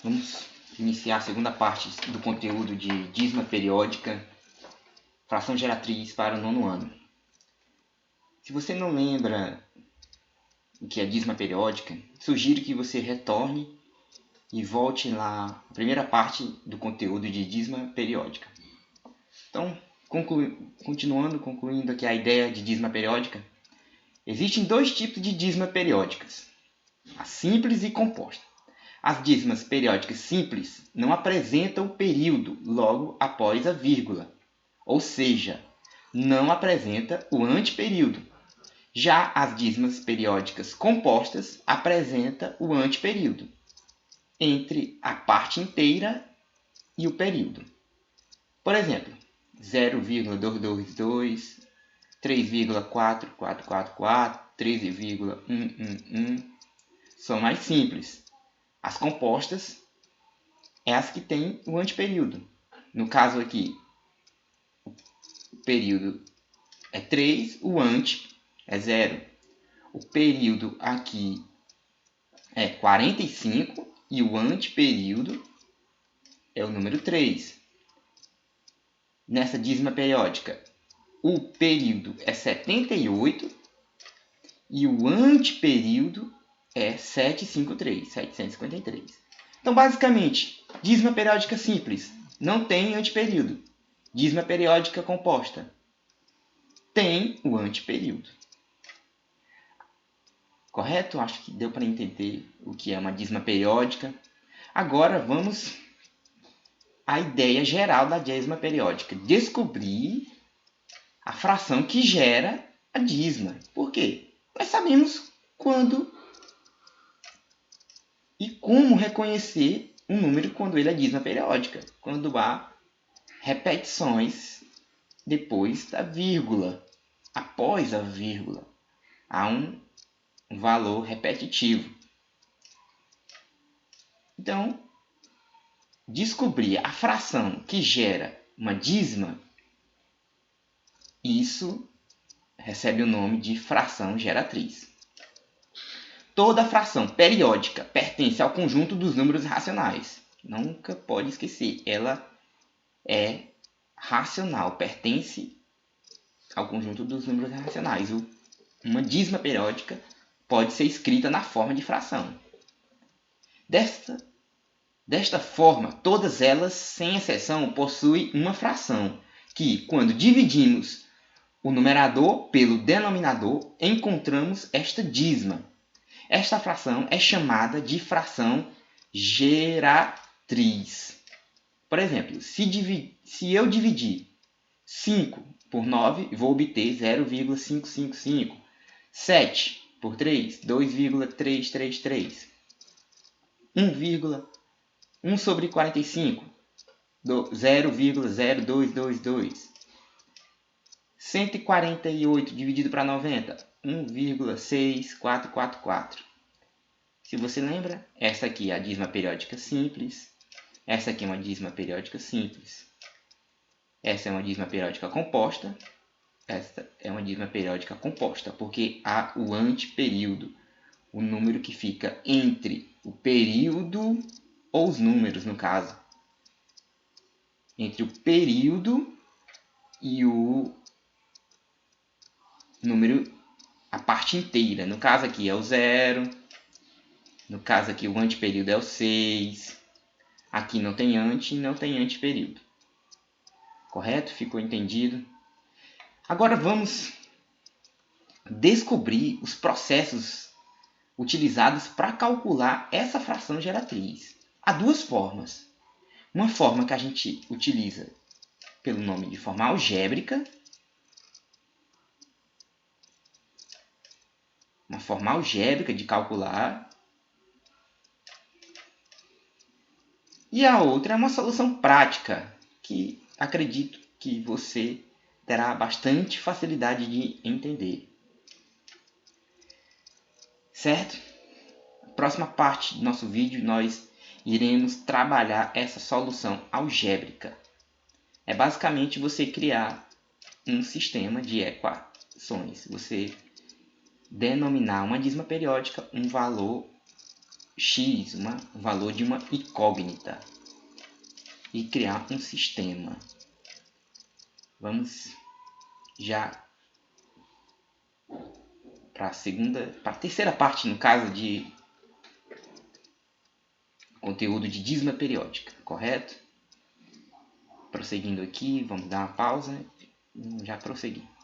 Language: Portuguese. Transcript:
Vamos iniciar a segunda parte do conteúdo de dízima periódica, fração geratriz para o nono ano. Se você não lembra o que é dízima periódica, sugiro que você retorne e volte lá a primeira parte do conteúdo de dízima periódica. Então, concluindo aqui a ideia de dízima periódica, existem dois tipos de dízima periódicas, a simples e composta. As dízimas periódicas simples não apresentam período logo após a vírgula, ou seja, não apresenta o anteperíodo. Já as dízimas periódicas compostas apresentam o anteperíodo entre a parte inteira e o período. Por exemplo, 0,222, 3,4444, 13,111 são mais simples. As compostas é as que têm o anteperíodo. No caso aqui, o período é 3, o ante é 0. O período aqui é 45 e o anteperíodo é o número 3. Nessa dízima periódica, o período é 78 e o anteperíodo é 753. Então, basicamente, dízima periódica simples não tem anteperíodo. Dízima periódica composta tem o anteperíodo. Correto? Acho que deu para entender o que é uma dízima periódica. Agora vamos à ideia geral da dízima periódica. Descobrir a fração que gera a dízima. Por quê? Nós sabemos quando e como reconhecer um número quando ele é dízima periódica. Quando há repetições depois da vírgula, após a vírgula. Há um valor repetitivo. Então, descobrir a fração que gera uma dízima, isso recebe o nome de fração geratriz. Toda fração periódica pertence ao conjunto dos números racionais. Nunca pode esquecer, ela é racional, pertence ao conjunto dos números racionais. Uma dízima periódica pode ser escrita na forma de fração. Desta forma, todas elas, sem exceção, possuem uma fração, que, quando dividimos o numerador pelo denominador, encontramos esta dízima. Esta fração é chamada de fração geratriz. Por exemplo, se eu dividir 5 por 9, vou obter 0,555. 7 por 3, 2,333. 1 sobre 45, 0,0222. 148 dividido para 90, 1,6444. Se você lembra, essa aqui é a dízima periódica simples. Essa aqui é uma dízima periódica simples. Essa é uma dízima periódica composta. Esta é uma dízima periódica composta, porque há o anteperíodo, o número que fica entre o período, ou os números no caso, entre o período e o número, a parte inteira. No caso aqui é o 0, no caso aqui o anteperíodo é o 6, aqui não tem ante e não tem anteperíodo. Correto? Ficou entendido? Agora vamos descobrir os processos utilizados para calcular essa fração geratriz. Há duas formas. Uma forma que a gente utiliza pelo nome de forma algébrica. Uma forma algébrica de calcular. E a outra é uma solução prática, que acredito que você terá bastante facilidade de entender. Certo? Na próxima parte do nosso vídeo, nós iremos trabalhar essa solução algébrica. É basicamente você criar um sistema de equações. Você denominar uma dízima periódica um valor x, um valor de uma incógnita, e criar um sistema. Vamos já para a terceira parte, no caso de conteúdo de dízima periódica, correto? Prosseguindo aqui, vamos dar uma pausa e já prosseguir.